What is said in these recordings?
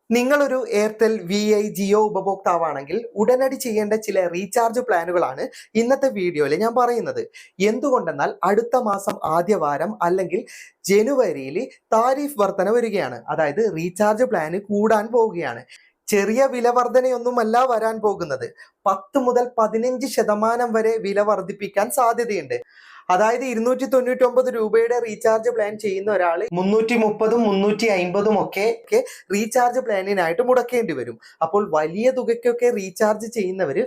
നിങ്ങളൊരു Airtel V Jio ഉപഭോക്താവാണെങ്കിൽ ഉടനടി ചെയ്യേണ്ട ചില റീചാർജ് പ്ലാനുകളാണ് ഇന്നത്തെ വീഡിയോയിൽ ഞാൻ പറയുന്നത്. എന്തുകൊണ്ടെന്നാൽ അടുത്ത മാസം ആദ്യവാരം അല്ലെങ്കിൽ ജനുവരിയിൽ താരിഫ് വർധന വരികയാണ്. അതായത് റീചാർജ് പ്ലാന് കൂടാൻ പോവുകയാണ്. ചെറിയ വില വർധനയൊന്നുമല്ല വരാൻ പോകുന്നത്. 10 മുതൽ 15% വരെ വില വർദ്ധിപ്പിക്കാൻ സാധ്യതയുണ്ട്. അതായത് 299 രൂപയുടെ റീചാർജ് പ്ലാൻ ചെയ്യുന്ന ഒരാൾ 330ഉം 350ഉം ഒക്കെ റീചാർജ് പ്ലാനിനായിട്ട് മുടക്കേണ്ടി വരും. അപ്പോൾ വലിയ തുകയ്ക്കൊക്കെ റീചാർജ് ചെയ്യുന്നവർ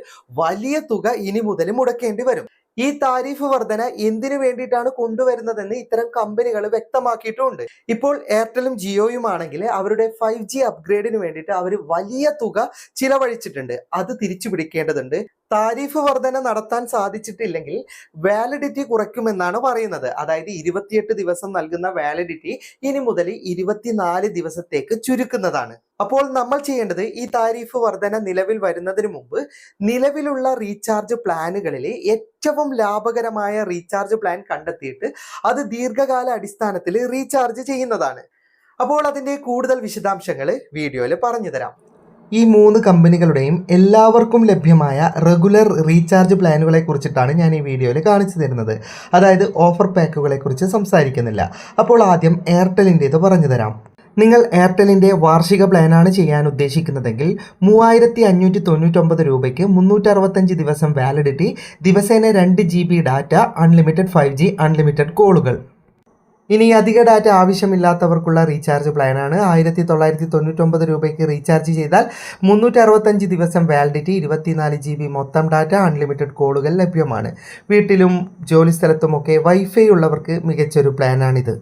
വലിയ തുക ഇനി മുതൽ മുടക്കേണ്ടി വരും. ഈ താരിഫ് വർധന എന്തിനു വേണ്ടിയിട്ടാണ് കൊണ്ടുവരുന്നതെന്ന് ഇത്തരം കമ്പനികൾ വ്യക്തമാക്കിയിട്ടുണ്ട്. ഇപ്പോൾ എയർടെലും ജിയോയും ആണെങ്കിൽ അവരുടെ 5G അപ്ഗ്രേഡിന് വേണ്ടിയിട്ട് അവർ വലിയ തുക ചിലവഴിച്ചിട്ടുണ്ട്. അത് തിരിച്ചു പിടിക്കേണ്ടതുണ്ട്. താരിഫ് വർധന നടത്താൻ സാധിച്ചിട്ടില്ലെങ്കിൽ വാലിഡിറ്റി കുറയ്ക്കുമെന്നാണ് പറയുന്നത്. അതായത് 28 ദിവസം നൽകുന്ന വാലിഡിറ്റി ഇനി മുതൽ 24 ദിവസത്തേക്ക് ചുരുക്കുന്നതാണ്. അപ്പോൾ നമ്മൾ ചെയ്യേണ്ടത് ഈ താരിഫ് വർധന നിലവിൽ വരുന്നതിന് മുമ്പ് നിലവിലുള്ള റീചാർജ് പ്ലാനുകളിൽ ഏറ്റവും ലാഭകരമായ റീചാർജ് പ്ലാൻ കണ്ടെത്തിയിട്ട് അത് ദീർഘകാല അടിസ്ഥാനത്തിൽ റീചാർജ് ചെയ്യുന്നതാണ്. അപ്പോൾ അതിൻ്റെ കൂടുതൽ വിശദാംശങ്ങൾ വീഡിയോയിൽ പറഞ്ഞു തരാം. ഈ 3 കമ്പനികളുടെയും എല്ലാവർക്കും ലഭ്യമായ റെഗുലർ റീചാർജ് പ്ലാനുകളെ കുറിച്ചിട്ടാണ് ഞാൻ ഈ വീഡിയോയിൽ കാണിച്ചു തരുന്നത്. അതായത് ഓഫർ പാക്കുകളെ കുറിച്ച് സംസാരിക്കുന്നില്ല. അപ്പോൾ ആദ്യം എയർടെലിൻ്റേത് പറഞ്ഞു തരാം. നിങ്ങൾ എയർടെലിൻ്റെ വാർഷിക പ്ലാനാണ് ചെയ്യാൻ ഉദ്ദേശിക്കുന്നതെങ്കിൽ 3599 രൂപയ്ക്ക് 365 ദിവസം വാലിഡിറ്റി, ദിവസേന 2 GB data, unlimited 5G, unlimited കോളുകൾ. ഇനി അധിക ഡാറ്റ ആവശ്യമില്ലാത്തവർക്കുള്ള റീചാർജ് പ്ലാനാണ്. 1999 രൂപയ്ക്ക് റീചാർജ് ചെയ്താൽ 365 ദിവസം വാലിഡിറ്റി, 24 GB മൊത്തം ഡാറ്റ, അൺലിമിറ്റഡ് കോളുകൾ ലഭ്യമാണ്. വീട്ടിലും ജോലിസ്ഥലത്തുമൊക്കെ വൈഫൈ ഉള്ളവർക്ക് മികച്ചൊരു പ്ലാനാണിത്.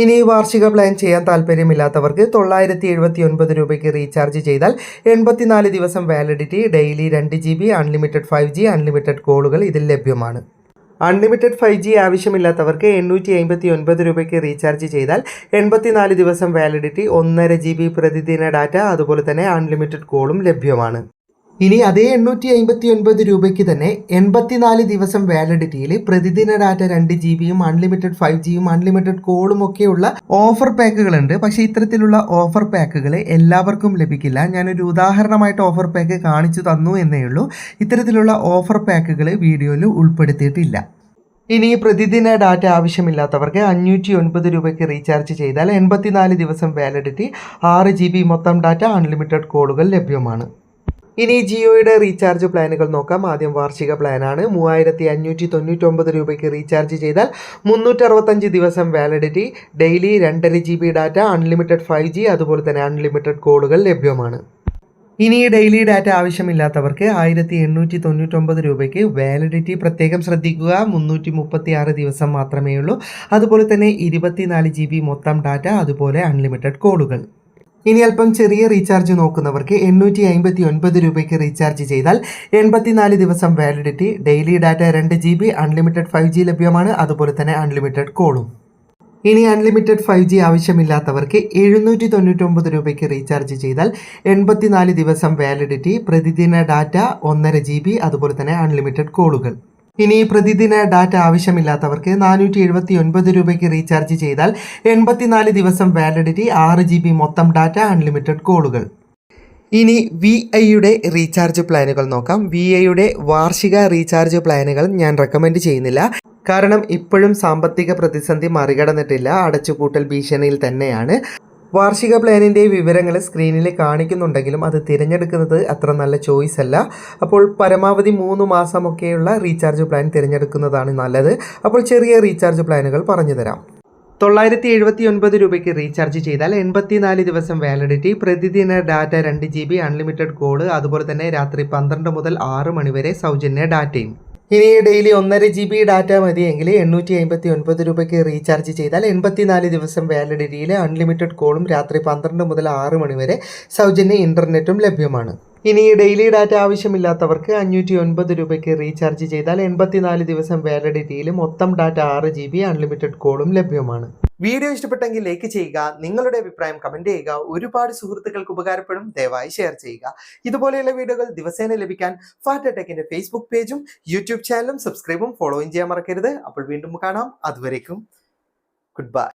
ഇനി വാർഷിക പ്ലാൻ ചെയ്യാൻ താല്പര്യമില്ലാത്തവർക്ക് 979 രൂപയ്ക്ക് റീചാർജ് ചെയ്താൽ 84 ദിവസം validity, daily 2 GB, unlimited 5G, unlimited കോളുകൾ ഇതിൽ ലഭ്യമാണ്. അൺലിമിറ്റഡ് 5G ആവശ്യമില്ലാത്തവർക്ക് 859 രൂപയ്ക്ക് റീചാർജ് ചെയ്താൽ 84 ദിവസം വാലിഡിറ്റി, 1.5 GB പ്രതിദിന ഡാറ്റ, അതുപോലെ തന്നെ അൺലിമിറ്റഡ് കോളും ലഭ്യമാണ്. ഇനി അതേ 859 രൂപയ്ക്ക് തന്നെ 84 ദിവസം വാലിഡിറ്റിയിൽ പ്രതിദിന ഡാറ്റ 2 GB-യും അൺലിമിറ്റഡ് 5G-യും അൺലിമിറ്റഡ് കോളും ഒക്കെയുള്ള ഓഫർ പാക്കുകളുണ്ട്. പക്ഷേ ഇത്തരത്തിലുള്ള ഓഫർ പാക്കുകൾ എല്ലാവർക്കും ലഭിക്കില്ല. ഞാനൊരു ഉദാഹരണമായിട്ട് ഓഫർ പാക്ക് കാണിച്ചു തന്നു എന്നേ ഉള്ളൂ. ഇത്തരത്തിലുള്ള ഓഫർ പാക്കുകൾ വീഡിയോയിൽ ഉൾപ്പെടുത്തിയിട്ടില്ല. ഇനി പ്രതിദിന ഡാറ്റ ആവശ്യമില്ലാത്തവർക്ക് 509 രൂപയ്ക്ക് റീചാർജ് ചെയ്താൽ 84 ദിവസം വാലിഡിറ്റി, 6 GB മൊത്തം ഡാറ്റ, അൺലിമിറ്റഡ് കോളുകൾ ലഭ്യമാണ്. ഇനി ജിയോയുടെ റീചാർജ് പ്ലാനുകൾ നോക്കാം. ആദ്യം വാർഷിക പ്ലാനാണ്. 3599 രൂപയ്ക്ക് റീചാർജ് ചെയ്താൽ 365 ദിവസം validity, daily 2.5 GB data, unlimited 5G, അതുപോലെ തന്നെ അൺലിമിറ്റഡ് കോളുകൾ ലഭ്യമാണ്. ഇനി ഡെയിലി ഡാറ്റ ആവശ്യമില്ലാത്തവർക്ക് 1899 രൂപയ്ക്ക് വാലിഡിറ്റി പ്രത്യേകം ശ്രദ്ധിക്കുക, 336 ദിവസം മാത്രമേ ഉള്ളൂ. അതുപോലെ തന്നെ 24 GB മൊത്തം ഡാറ്റ, അതുപോലെ അൺലിമിറ്റഡ് കോളുകൾ. ഇനി അല്പം ചെറിയ റീചാർജ് നോക്കുന്നവർക്ക് 859 രൂപയ്ക്ക് റീചാർജ് ചെയ്താൽ 84 ദിവസം validity, daily data 2 GB, unlimited 5G ലഭ്യമാണ്, അതുപോലെ തന്നെ അൺലിമിറ്റഡ് കോളും. ഇനി അൺലിമിറ്റഡ് 5G ആവശ്യമില്ലാത്തവർക്ക് 799 രൂപയ്ക്ക് റീചാർജ് ചെയ്താൽ 84 ദിവസം വാലിഡിറ്റി, പ്രതിദിന ഡാറ്റ 1.5 GB, അതുപോലെ തന്നെ അൺലിമിറ്റഡ് കോളുകൾ. ഇനി പ്രതിദിന ഡാറ്റ ആവശ്യമില്ലാത്തവർക്ക് 479 രൂപയ്ക്ക് റീചാർജ് ചെയ്താൽ 84 ദിവസം വാലിഡിറ്റി, 6 GB മൊത്തം ഡാറ്റ, അൺലിമിറ്റഡ് കോളുകൾ. ഇനി VIയുടെ റീചാർജ് പ്ലാനുകൾ നോക്കാം. VIയുടെ വാർഷിക റീചാർജ് പ്ലാനുകൾ ഞാൻ റെക്കമെൻഡ് ചെയ്യുന്നില്ല. കാരണം ഇപ്പോഴും സാമ്പത്തിക പ്രതിസന്ധി മറികടന്നിട്ടില്ല. അടച്ചുപൂട്ടൽ ഭീഷണിയിൽ തന്നെയാണ്. വാർഷിക പ്ലാനിൻ്റെ വിവരങ്ങൾ സ്ക്രീനിൽ കാണിക്കുന്നുണ്ടെങ്കിലും അത് തിരഞ്ഞെടുക്കുന്നത് അത്ര നല്ല ചോയ്സ് അല്ല. അപ്പോൾ പരമാവധി 3 മാസമൊക്കെയുള്ള റീചാർജ് പ്ലാൻ തിരഞ്ഞെടുക്കുന്നതാണ് നല്ലത്. അപ്പോൾ ചെറിയ റീചാർജ് പ്ലാനുകൾ പറഞ്ഞു തരാം. 979 രൂപയ്ക്ക് റീചാർജ് ചെയ്താൽ 84 ദിവസം വാലിഡിറ്റി, പ്രതിദിന ഡാറ്റ 2 GB, അൺലിമിറ്റഡ് കോള്, അതുപോലെ തന്നെ രാത്രി 12 മുതൽ 6 മണി വരെ സൗജന്യ ഡാറ്റയും. ഇനി ഡെയിലി 1.5 GB ഡാറ്റ മതിയെങ്കിൽ 859 രൂപയ്ക്ക് റീചാർജ് ചെയ്താൽ 84 ദിവസം വാലിഡിറ്റിയിൽ അൺലിമിറ്റഡ് കോളും രാത്രി 12 മുതൽ 6 മണി വരെ സൗജന്യ ഇൻ്റർനെറ്റും ലഭ്യമാണ്. ഇനി ഡെയിലി ഡാറ്റ ആവശ്യമില്ലാത്തവർക്ക് 509 രൂപയ്ക്ക് റീചാർജ് ചെയ്താൽ 84 ദിവസം വാലിഡിറ്റിയിൽ മൊത്തം ഡാറ്റ 6 GB, അൺലിമിറ്റഡ് കോളും ലഭ്യമാണ്. വീഡിയോ ഇഷ്ടപ്പെട്ടെങ്കിൽ ലൈക്ക് ചെയ്യുക, നിങ്ങളുടെ അഭിപ്രായം കമന്റ് ചെയ്യുക. ഒരുപാട് സുഹൃത്തുക്കൾക്ക് ഉപകാരപ്പെടും. ദയവായി ഷെയർ ചെയ്യുക. ഇതുപോലെയുള്ള വീഡിയോകൾ ദിവസേന ലഭിക്കാൻ ഫാറ്റ് ടെക്കിന്റെ ഫേസ്ബുക്ക് പേജും യൂട്യൂബ് ചാനലും സബ്സ്ക്രൈബും ഫോളോയും ചെയ്യാൻ മറക്കരുത്. അപ്പോൾ വീണ്ടും കാണാം. അതുവരേക്കും ഗുഡ് ബൈ.